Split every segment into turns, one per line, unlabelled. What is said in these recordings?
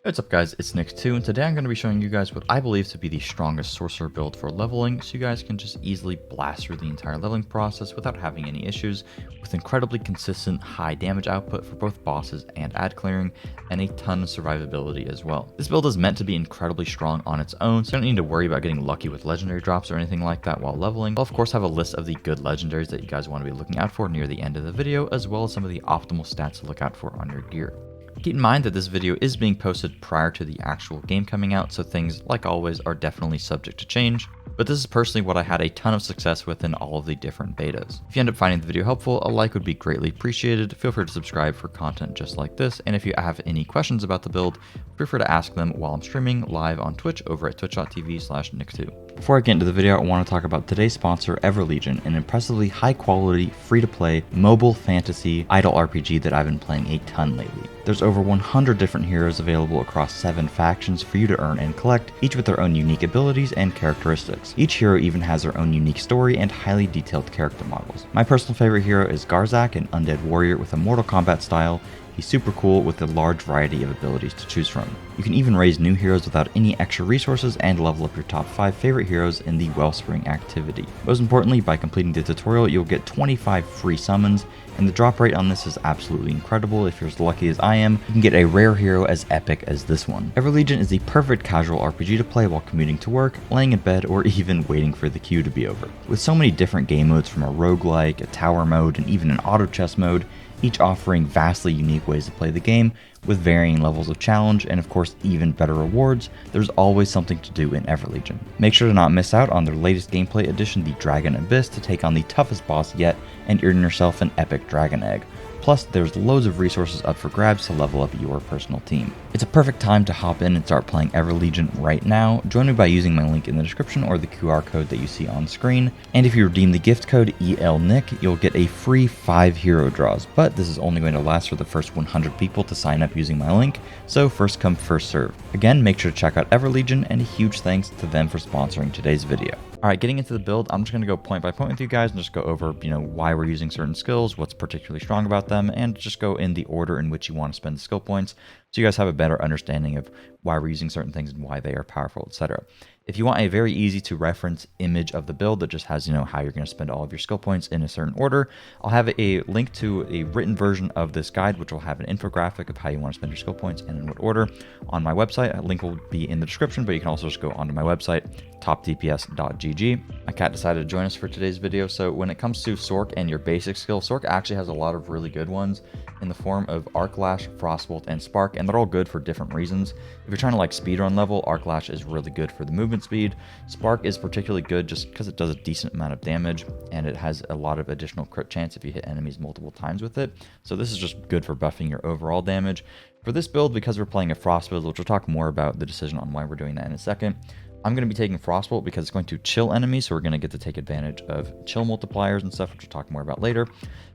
What's up guys, it's Nick2, and today I'm going to be showing you guys what I believe to be the strongest sorcerer build for leveling, so you guys can just easily blast through the entire leveling process without having any issues, with incredibly consistent high damage output for both bosses and ad clearing, and a ton of survivability as well. This build is meant to be incredibly strong on its own, so you don't need to worry about getting lucky with legendary drops or anything like that while leveling. I'll of course have a list of the good legendaries that you guys want to be looking out for near the end of the video, as well as some of the optimal stats to look out for on your gear. Keep in mind that this video is being posted prior to the actual game coming out, so things, like always, are definitely subject to change, but this is personally what I had a ton of success with in all of the different betas. If you end up finding the video helpful, a like would be greatly appreciated. Feel free to subscribe for content just like this, and if you have any questions about the build, feel free to ask them while I'm streaming live on Twitch over at twitch.tv/nick2. Before I get into the video, I want to talk about today's sponsor, EverLegion, an impressively high-quality, free-to-play, mobile fantasy idle RPG that I've been playing a ton lately. There's over 100 different heroes available across 7 factions for you to earn and collect, each with their own unique abilities and characteristics. Each hero even has their own unique story and highly detailed character models. My personal favorite hero is Garzak, an undead warrior with a Mortal Kombat style. He's super cool with a large variety of abilities to choose from. You can even raise new heroes without any extra resources and level up your top 5 favorite heroes in the Wellspring activity. Most importantly, by completing the tutorial, you'll get 25 free summons, and the drop rate on this is absolutely incredible. If you're as lucky as I am, you can get a rare hero as epic as this one. EverLegion is the perfect casual RPG to play while commuting to work, laying in bed, or even waiting for the queue to be over. With so many different game modes, from a roguelike, a tower mode, and even an auto chess mode, each offering vastly unique ways to play the game, with varying levels of challenge and of course even better rewards, there's always something to do in EverLegion. Make sure to not miss out on their latest gameplay edition, the Dragon Abyss, to take on the toughest boss yet and earn yourself an epic dragon egg. Plus, there's loads of resources up for grabs to level up your personal team. It's a perfect time to hop in and start playing EverLegion right now. Join me by using my link in the description or the QR code that you see on screen. And if you redeem the gift code ELNick, you'll get a free 5 hero draws, but this is only going to last for the first 100 people to sign up using my link, so first come, first serve. Again, make sure to check out EverLegion, and a huge thanks to them for sponsoring today's video. Alright, getting into the build, I'm just going to go point by point with you guys and just go over, why we're using certain skills, what's particularly strong about them, and just go in the order in which you want to spend the skill points, so you guys have a better understanding of why we're using certain things and why they are powerful, etc. If you want a very easy to reference image of the build that just has, how you're going to spend all of your skill points in a certain order, I'll have a link to a written version of this guide, which will have an infographic of how you want to spend your skill points and in what order on my website. A link will be in the description, but you can also just go onto my website, topdps.gg. My cat decided to join us for today's video. So when it comes to Sorc and your basic skill, Sorc actually has a lot of really good ones in the form of Arc Lash, Frostbolt, and Spark, and they're all good for different reasons. If you're trying to speedrun level, Arc Lash is really good for the movement speed. Spark is particularly good just because it does a decent amount of damage, and it has a lot of additional crit chance if you hit enemies multiple times with it. So this is just good for buffing your overall damage. For this build, because we're playing a Frost build, which we'll talk more about the decision on why we're doing that in a second, I'm going to be taking Frostbolt because it's going to chill enemies, so we're going to get to take advantage of chill multipliers and stuff, which we'll talk more about later.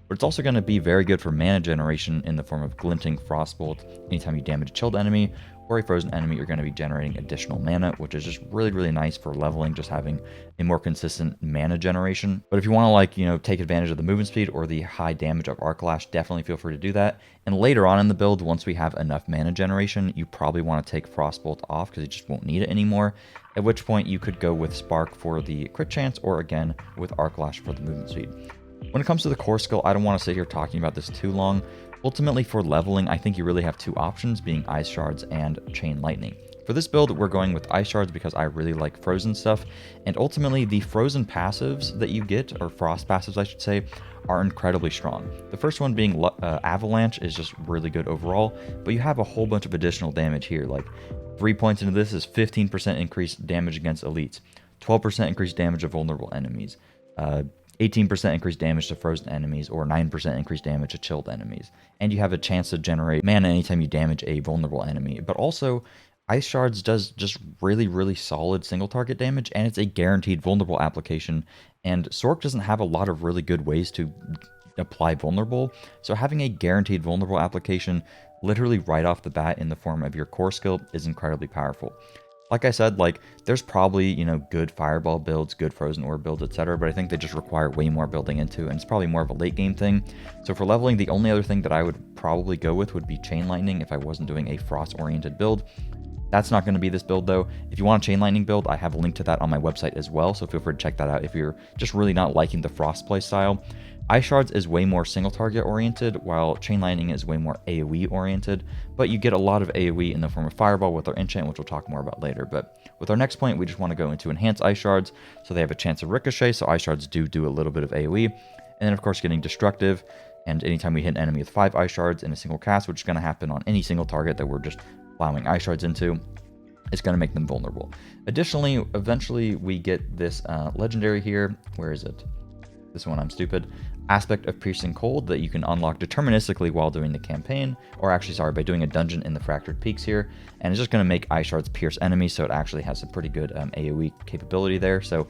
But it's also going to be very good for mana generation in the form of Glinting Frostbolt. Anytime you damage a chilled enemy or a frozen enemy, you're going to be generating additional mana, which is just really, really nice for leveling, just having a more consistent mana generation. But if you want to take advantage of the movement speed or the high damage of Arc Lash, definitely feel free to do that. And later on in the build, once we have enough mana generation, you probably want to take Frostbolt off because you just won't need it anymore. At which point you could go with Spark for the crit chance, or again with Arc Lash for the movement speed. When it comes to the core skill, I don't want to sit here talking about this too long. Ultimately, for leveling, I think you really have 2 options, being Ice Shards and Chain Lightning. For this build, we're going with Ice Shards because I really like frozen stuff, and ultimately the frozen passives that you get, or frost passives I should say, are incredibly strong. The first one being Avalanche is just really good overall, but you have a whole bunch of additional damage here. 3 points into this is 15% increased damage against elites, 12% increased damage of vulnerable enemies, 18% increased damage to frozen enemies, or 9% increased damage to chilled enemies. And you have a chance to generate mana anytime you damage a vulnerable enemy. But also, Ice Shards does just really, really solid single target damage, and it's a guaranteed vulnerable application. And Sorc doesn't have a lot of really good ways to apply vulnerable, so having a guaranteed vulnerable application literally right off the bat in the form of your core skill is incredibly powerful. Like I said, like there's probably, you know, good fireball builds, good frozen orb builds, etc. But I think they just require way more building into, and it's probably more of a late game thing. So for leveling, the only other thing that I would probably go with would be chain lightning if I wasn't doing a frost oriented build. That's not going to be this build though. If you want a chain lightning build, I have a link to that on my website as well. So feel free to check that out if you're just really not liking the frost play style. Ice Shards is way more single target oriented, while Chain Lightning is way more AoE oriented, but you get a lot of AoE in the form of Fireball with our enchant, which we'll talk more about later. But with our next point, we just want to go into Enhance Ice Shards, so they have a chance of Ricochet, so Ice Shards do a little bit of AoE, and then of course getting Destructive, and anytime we hit an enemy with 5 Ice Shards in a single cast, which is going to happen on any single target that we're just plowing Ice Shards into, it's going to make them vulnerable. Additionally, eventually we get this legendary here. Where is it? This one, I'm stupid. Aspect of Piercing Cold that you can unlock deterministically while doing the campaign, or actually, sorry, by doing a dungeon in the Fractured Peaks here. And it's just going to make Ice Shards pierce enemies, so it actually has a pretty good AoE capability there. So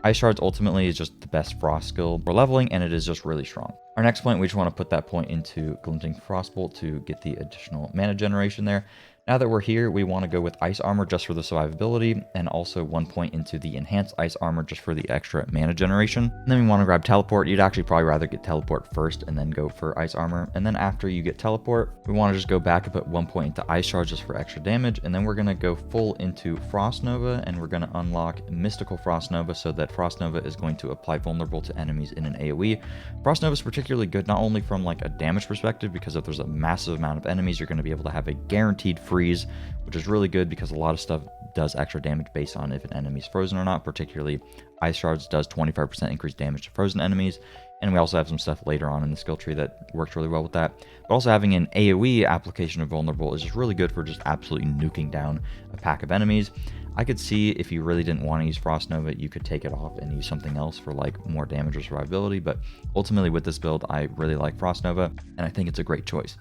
Ice Shards ultimately is just the best frost skill for leveling, and it is just really strong. Our next point, we just want to put that point into Glinting Frostbolt to get the additional mana generation there. Now that we're here, we want to go with Ice Armor just for the survivability, and also 1 point into the Enhanced Ice Armor just for the extra mana generation. And then we want to grab Teleport. You'd actually probably rather get Teleport first and then go for Ice Armor. And then after you get Teleport, we want to just go back and put 1 point into Ice Shards just for extra damage. And then we're going to go full into Frost Nova, and we're going to unlock Mystical Frost Nova so that Frost Nova is going to apply vulnerable to enemies in an AoE. Frost Nova is particularly good not only from like a damage perspective, because if there's a massive amount of enemies, you're going to be able to have a guaranteed freeze, which is really good because a lot of stuff does extra damage based on if an enemy is frozen or not. Particularly Ice Shards does 25% increased damage to frozen enemies, and we also have some stuff later on in the skill tree that works really well with that. But also having an AoE application of vulnerable is just really good for just absolutely nuking down a pack of enemies. I could see if you really didn't want to use Frost Nova, you could take it off and use something else for like more damage or survivability, but ultimately with this build, I really like Frost Nova, and I think it's a great choice.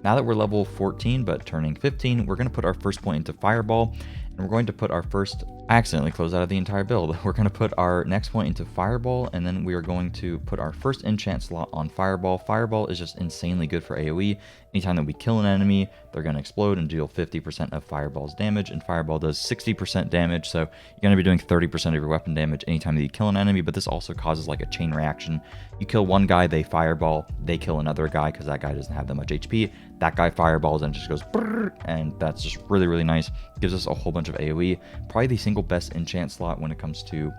Now that we're level 14, but turning 15, we're going to put our first point into Fireball, and we're going to put our first... I accidentally closed out of the entire build. We're going to put our next point into Fireball, and then we are going to put our first enchant slot on Fireball. Fireball is just insanely good for AoE. Anytime that we kill an enemy, they're going to explode and deal 50% of Fireball's damage, and Fireball does 60% damage, so you're going to be doing 30% of your weapon damage anytime that you kill an enemy, but this also causes like a chain reaction. You kill one guy, they Fireball, they kill another guy because that guy doesn't have that much HP. That guy fireballs and just goes brrr, and that's just really, really nice. Gives us a whole bunch of AoE. Probably the single best enchant slot when it comes to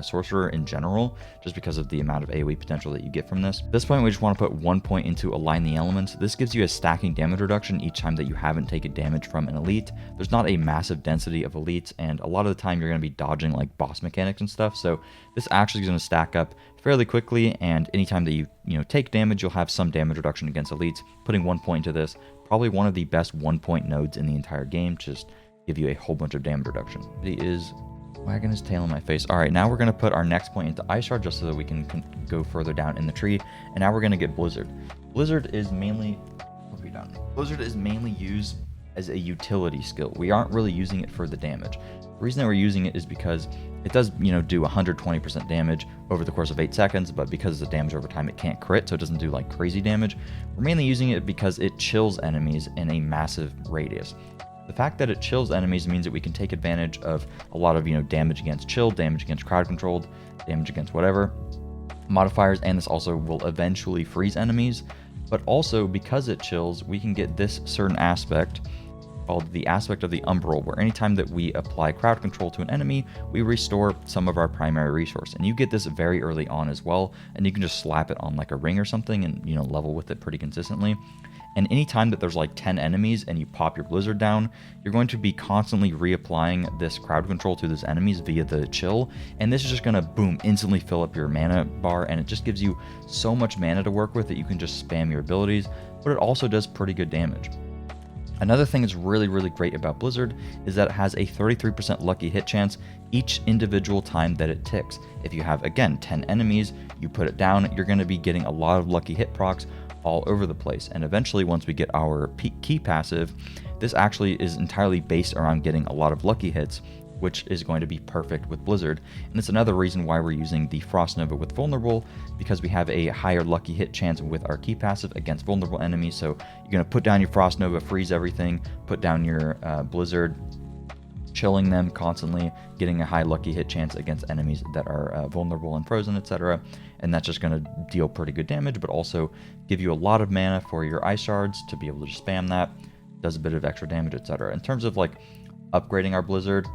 Sorcerer in general, just because of the amount of AoE potential that you get from this. At this point, we just want to put 1 point into Align the Elements. This gives you a stacking damage reduction each time that you haven't taken damage from an elite. There's not a massive density of elites, and a lot of the time you're going to be dodging like boss mechanics and stuff, so this actually is going to stack up fairly quickly, and anytime that you take damage, you'll have some damage reduction against elites. Putting 1 point into this, probably one of the best 1 point nodes in the entire game, just give you a whole bunch of damage reduction. He is wagging his tail in my face. All right, now we're going to put our next point into Ice Shard just so that we can go further down in the tree, and now we're going to get Blizzard. Blizzard is mainly used as a utility skill. We aren't really using it for the damage. The reason that we're using it is because it does, do 120% damage over the course of 8 seconds, but because it's a damage over time, it can't crit, so it doesn't do like crazy damage. We're mainly using it because it chills enemies in a massive radius. The fact that it chills enemies means that we can take advantage of a lot of, damage against chill, damage against crowd controlled, damage against whatever modifiers, and this also will eventually freeze enemies. But also, because it chills, we can get this certain aspect called the aspect of the Umbral, where anytime that we apply crowd control to an enemy, we restore some of our primary resource. And you get this very early on as well, and you can just slap it on like a ring or something and, level with it pretty consistently. And anytime that there's like 10 enemies and you pop your Blizzard down, you're going to be constantly reapplying this crowd control to those enemies via the chill. And this is just going to, boom, instantly fill up your mana bar. And it just gives you so much mana to work with that you can just spam your abilities. But it also does pretty good damage. Another thing that's really, really great about Blizzard is that it has a 33% lucky hit chance each individual time that it ticks. If you have, again, 10 enemies, you put it down, you're going to be getting a lot of lucky hit procs all over the place. And eventually, once we get our key passive, this actually is entirely based around getting a lot of lucky hits, which is going to be perfect with Blizzard. And it's another reason why we're using the Frost Nova with Vulnerable, because we have a higher lucky hit chance with our key passive against vulnerable enemies. So you're going to put down your Frost Nova, freeze everything, put down your Blizzard, chill chilling them constantly, getting a high lucky hit chance against enemies that are vulnerable and frozen, etc. And that's just going to deal pretty good damage, but also give you a lot of mana for your ice shards to be able to just spam that. Does a bit of extra damage, etc. In terms of like upgrading our Blizzard,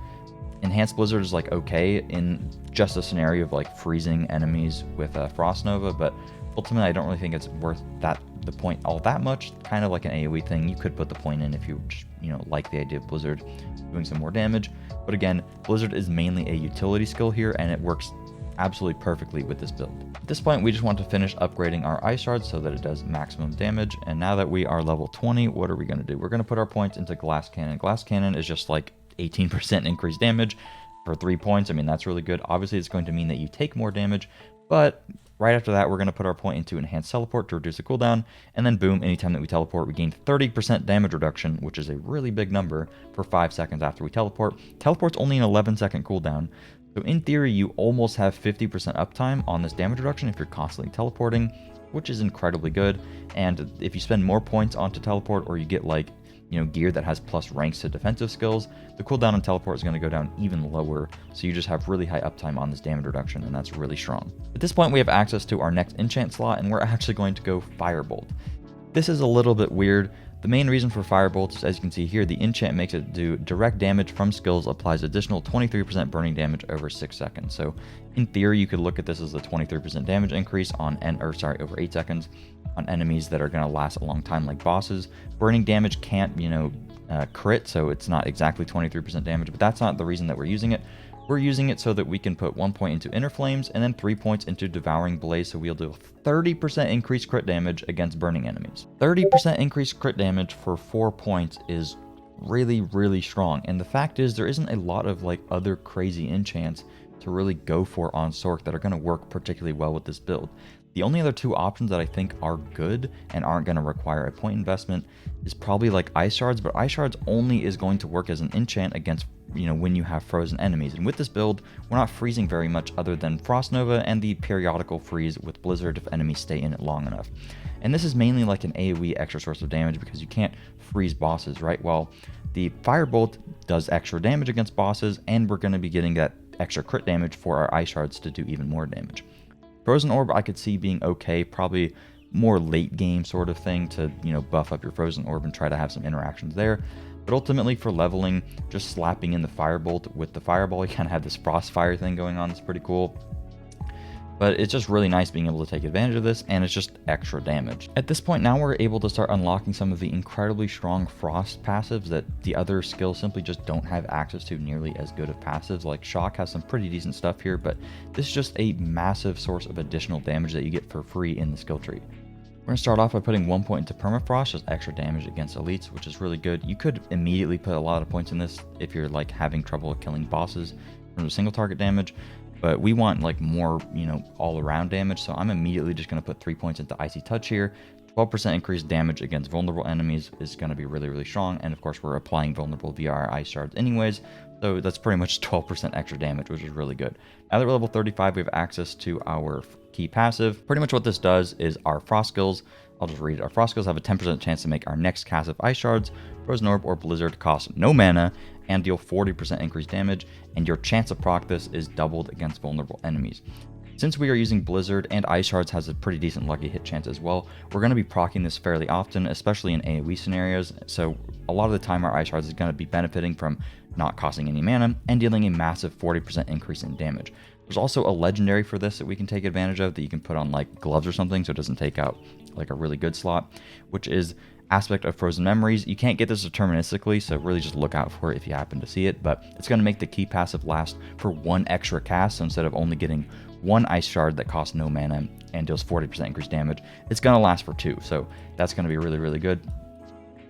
Enhanced Blizzard is like okay in just a scenario of like freezing enemies with Frost Nova, but ultimately I don't really think it's worth the point all that much. Kind of like an AoE thing. You could put the point in if you just, like the idea of Blizzard doing some more damage. But again, Blizzard is mainly a utility skill here, and it works absolutely perfectly with this build. At this point, we just want to finish upgrading our ice shards so that it does maximum damage. And now that we are level 20, what are we going to do? We're going to put our points into Glass Cannon. Glass Cannon is just like 18% increased damage for 3 points. I mean, that's really good. Obviously, it's going to mean that you take more damage, but right after that, we're going to put our point into Enhanced Teleport to reduce the cooldown, and then boom, anytime that we teleport, we gain 30% damage reduction, which is a really big number for 5 seconds after we teleport. Teleport's only an 11-second cooldown, so in theory, you almost have 50% uptime on this damage reduction if you're constantly teleporting, which is incredibly good. And if you spend more points onto teleport, or you get like gear that has plus ranks to defensive skills, the cooldown on teleport is going to go down even lower, so you just have really high uptime on this damage reduction, and that's really strong. At this point, we have access to our next enchant slot, and we're actually going to go Firebolt. This is a little bit weird. The main reason for Firebolt is, as you can see here, the enchant makes it do direct damage from skills, applies additional 23% burning damage over 6 seconds. So in theory, you could look at this as a 23% damage increase on over 8 seconds on enemies that are going to last a long time, like bosses. Burning damage can't, crit, so it's not exactly 23% damage, but that's not the reason that we're using it. We're using it so that we can put 1 point into Inner Flames and then 3 points into Devouring Blaze, so we'll do 30% increased crit damage against burning enemies. 30% increased crit damage for 4 points is really, really strong, and the fact is there isn't a lot of like other crazy enchants to really go for on Sorc that are going to work particularly well with this build. The only other 2 options that I think are good and aren't going to require a point investment is probably like Ice Shards, but Ice Shards only is going to work as an enchant against when you have frozen enemies. And with this build, we're not freezing very much other than Frost Nova and the periodical freeze with Blizzard if enemies stay in it long enough. And this is mainly like an AoE extra source of damage because you can't freeze bosses, right? Well, the Firebolt does extra damage against bosses, and we're going to be getting that extra crit damage for our Ice Shards to do even more damage. Frozen Orb I could see being okay, probably more late game sort of thing to, buff up your Frozen Orb and try to have some interactions there. But ultimately for leveling, just slapping in the Firebolt with the Fireball, you kind of have this Frostfire thing going on. It's pretty cool. But it's just really nice being able to take advantage of this, and it's just extra damage. At this point now, we're able to start unlocking some of the incredibly strong Frost passives that the other skills simply just don't have access to nearly as good of passives. Like Shock has some pretty decent stuff here, but this is just a massive source of additional damage that you get for free in the skill tree. We're going to start off by putting 1 point into Permafrost, just extra damage against elites, which is really good. You could immediately put a lot of points in this if you're like having trouble killing bosses from a single target damage, but we want like more, all around damage. So I'm immediately just going to put 3 points into Icy Touch here. 12% increased damage against vulnerable enemies is going to be really, really strong. And of course, we're applying vulnerable via our Ice Shards anyways. So that's pretty much 12% extra damage, which is really good. Now that we're level 35, we have access to our key passive. Pretty much what this does is our Frost skills. I'll just read it. Our Frost skills have a 10% chance to make our next cast of Ice Shards, Frozen Orb, or Blizzard cost no mana and deal 40% increased damage, and your chance of proc this is doubled against vulnerable enemies. Since we are using Blizzard and Ice Shards has a pretty decent lucky hit chance as well, we're going to be proccing this fairly often, especially in AoE scenarios, so a lot of the time our Ice Shards is going to be benefiting from not costing any mana and dealing a massive 40% increase in damage. There's also a legendary for this that we can take advantage of that you can put on like gloves or something so it doesn't take out like a really good slot, which is Aspect of Frozen Memories. You can't get this deterministically, so really just look out for it if you happen to see it, but it's going to make the key passive last for 1 extra cast, so instead of only getting 1 Ice Shard that costs no mana and deals 40% increased damage, it's going to last for 2, so that's going to be really, really good.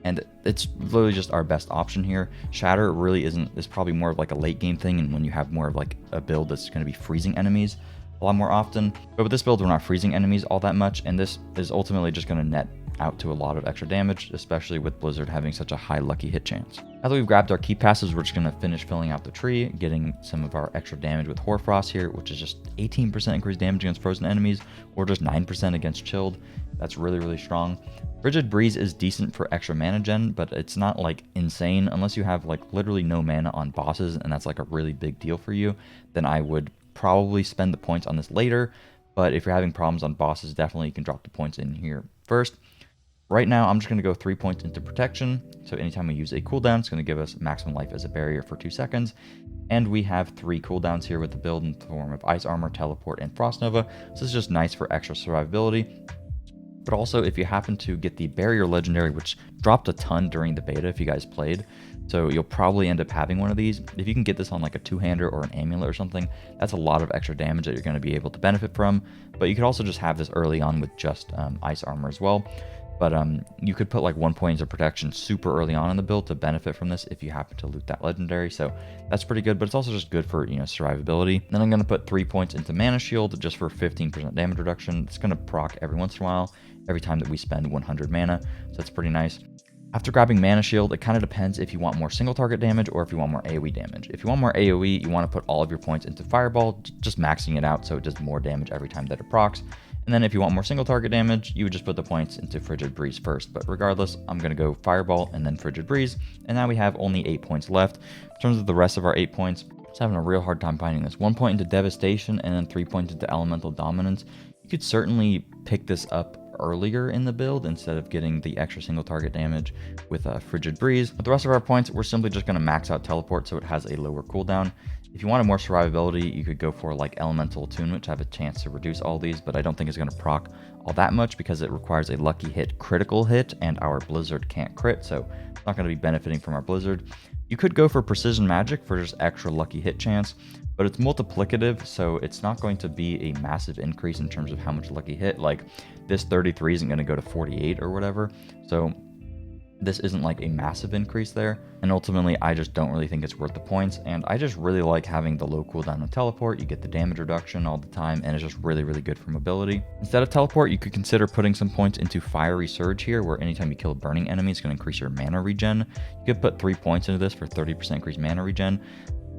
And it's literally just our best option here. Shatter really is probably more of like a late game thing, and when you have more of like a build that's going to be freezing enemies a lot more often. But with this build, we're not freezing enemies all that much, and this is ultimately just going to net out to a lot of extra damage, especially with Blizzard having such a high lucky hit chance. Now that we've grabbed our key passives, we're just going to finish filling out the tree, getting some of our extra damage with Hoarfrost here, which is just 18% increased damage against frozen enemies, or just 9% against chilled. That's really, really strong. Frigid Breeze is decent for extra mana gen, but it's not like insane unless you have like literally no mana on bosses, and that's like a really big deal for you. Then I would probably spend the points on this later. But if you're having problems on bosses, definitely you can drop the points in here first. Right now, I'm just going to go 3 points into protection. So anytime we use a cooldown, it's going to give us maximum life as a barrier for 2 seconds. And we have 3 cooldowns here with the build in the form of Ice Armor, Teleport, and Frost Nova. So this is just nice for extra survivability. But also, if you happen to get the Barrier Legendary, which dropped a ton during the beta if you guys played, so you'll probably end up having one of these. If you can get this on like a two-hander or an amulet or something, that's a lot of extra damage that you're going to be able to benefit from. But you could also just have this early on with just Ice Armor as well. But you could put like 1 point into protection super early on in the build to benefit from this if you happen to loot that legendary. So that's pretty good, but it's also just good for, survivability. Then I'm going to put 3 points into Mana Shield just for 15% damage reduction. It's going to proc every once in a while, every time that we spend 100 mana. So that's pretty nice. After grabbing Mana Shield, it kind of depends if you want more single target damage or if you want more AoE damage. If you want more AoE, you want to put all of your points into Fireball, just maxing it out so it does more damage every time that it procs. And then if you want more single target damage, you would just put the points into Frigid Breeze first. But regardless, I'm going to go Fireball and then Frigid Breeze. And now we have only 8 points left. In terms of the rest of our 8 points, just having a real hard time finding this. 1 point into Devastation and then 3 points into Elemental Dominance. You could certainly pick this up earlier in the build instead of getting the extra single target damage with Frigid Breeze. With the rest of our points, we're simply just going to max out Teleport so it has a lower cooldown. If you wanted more survivability, you could go for like Elemental Attune, which have a chance to reduce all these, but I don't think it's going to proc all that much because it requires a lucky hit critical hit, and our Blizzard can't crit, so it's not going to be benefiting from our Blizzard. You could go for Precision Magic for just extra lucky hit chance, but it's multiplicative, so it's not going to be a massive increase in terms of how much lucky hit. Like this 33 isn't going to go to 48 or whatever, so this isn't like a massive increase there, and ultimately I just don't really think it's worth the points, and I just really like having the low cooldown of Teleport. You get the damage reduction all the time, and it's just really, really good for mobility. Instead of Teleport, you could consider putting some points into Fiery Surge here, where anytime you kill a burning enemy, it's going to increase your mana regen. You could put 3 points into this for 30% increased mana regen,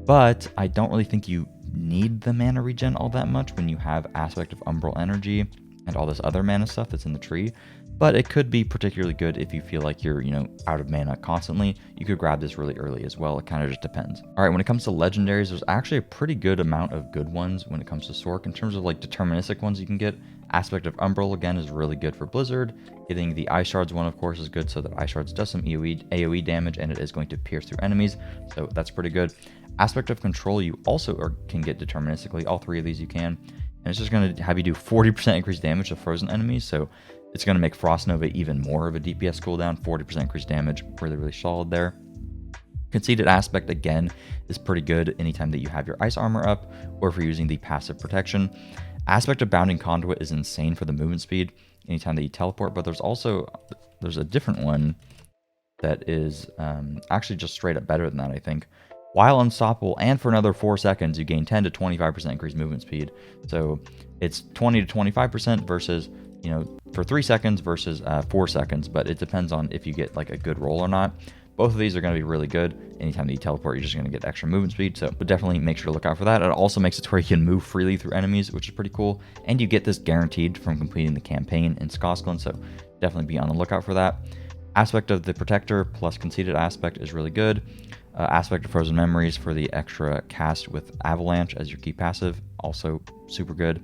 but I don't really think you need the mana regen all that much when you have Aspect of Umbral Energy and all this other mana stuff that's in the tree. But it could be particularly good if you feel like you're, out of mana constantly. You could grab this really early as well. It kind of just depends. All right, when it comes to legendaries, there's actually a pretty good amount of good ones when it comes to Sorc. In terms of like deterministic ones you can get, Aspect of Umbral, again, is really good for Blizzard. Getting the Ice Shards one, of course, is good so that Ice Shards does some AoE damage, and it is going to pierce through enemies. So that's pretty good. Aspect of Control, you also can get deterministically. All 3 of these you can. And it's just going to have you do 40% increased damage to frozen enemies. So it's going to make Frost Nova even more of a DPS cooldown, 40% increased damage, really, really solid there. Conceited Aspect, again, is pretty good anytime that you have your Ice Armor up, or if you're using the passive protection. Aspect of Bounding Conduit is insane for the movement speed anytime that you teleport, but there's a different one that is actually just straight up better than that, I think. While unstoppable and for another 4 seconds, you gain 10 to 25% increased movement speed. So it's 20 to 25% versus, for 3 seconds versus 4 seconds, but it depends on if you get like a good roll or not. Both of these are going to be really good. Anytime that you teleport, you're just going to get extra movement speed, so definitely make sure to look out for that. It also makes it to where you can move freely through enemies, which is pretty cool, and you get this guaranteed from completing the campaign in Skosklin, so definitely be on the lookout for that. Aspect of the Protector plus Conceited Aspect is really good. Aspect of Frozen Memories for the extra cast with Avalanche as your key passive, also super good.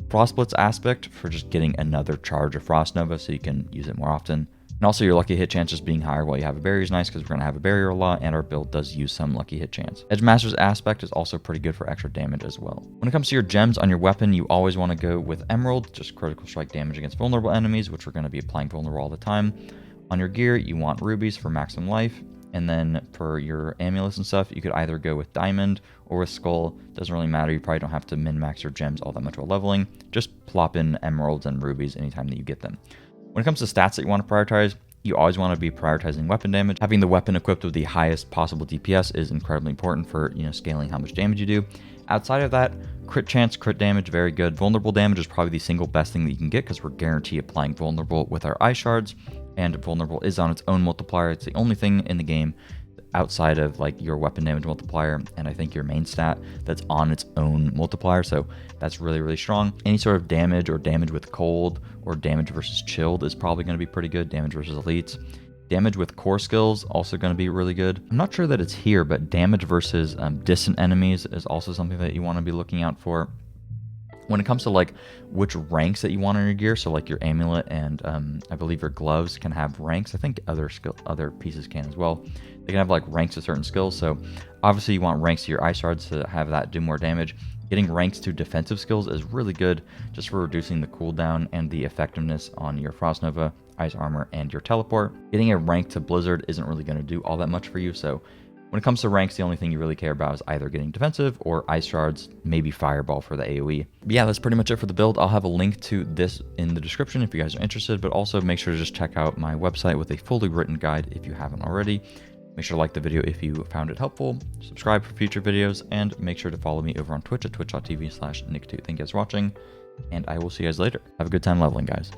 Frostblitz's Aspect for just getting another charge of Frost Nova so you can use it more often. And also your lucky hit chance just being higher while you have a barrier is nice because we're going to have a barrier a lot, and our build does use some lucky hit chance. Edgemaster's Aspect is also pretty good for extra damage as well. When it comes to your gems on your weapon, you always want to go with Emerald, just critical strike damage against vulnerable enemies, which we're going to be applying vulnerable all the time. On your gear, you want rubies for maximum life. And then for your amulets and stuff, you could either go with diamond or with skull. Doesn't really matter. You probably don't have to min-max your gems all that much while leveling. Just plop in emeralds and rubies anytime that you get them. When it comes to stats that you want to prioritize, you always want to be prioritizing weapon damage. Having the weapon equipped with the highest possible DPS is incredibly important for, scaling how much damage you do. Outside of that, crit chance, crit damage, very good. Vulnerable damage is probably the single best thing that you can get because we're guaranteed applying vulnerable with our Ice Shards. And vulnerable is on its own multiplier. It's the only thing in the game outside of like your weapon damage multiplier and I think your main stat that's on its own multiplier. So that's really, really strong. Any sort of damage or damage with cold or damage versus chilled is probably going to be pretty good. Damage versus elites. Damage with core skills also going to be really good. I'm not sure that it's here, but damage versus distant enemies is also something that you want to be looking out for. When it comes to like which ranks that you want on your gear, so like your amulet and I believe your gloves can have ranks. I think other pieces can as well. They can have like ranks to certain skills. So obviously you want ranks to your ice shards to have that do more damage. Getting ranks to defensive skills is really good just for reducing the cooldown and the effectiveness on your Frost Nova, Ice Armor, and your Teleport. Getting a rank to Blizzard isn't really going to do all that much for you, so when it comes to ranks, the only thing you really care about is either getting defensive or ice shards, maybe fireball for the AoE. But yeah, that's pretty much it for the build. I'll have a link to this in the description if you guys are interested, but also make sure to just check out my website with a fully written guide if you haven't already. Make sure to like the video if you found it helpful, subscribe for future videos, and make sure to follow me over on Twitch at twitch.tv/ELNick2. Thank you guys for watching, and I will see you guys later. Have a good time leveling, guys.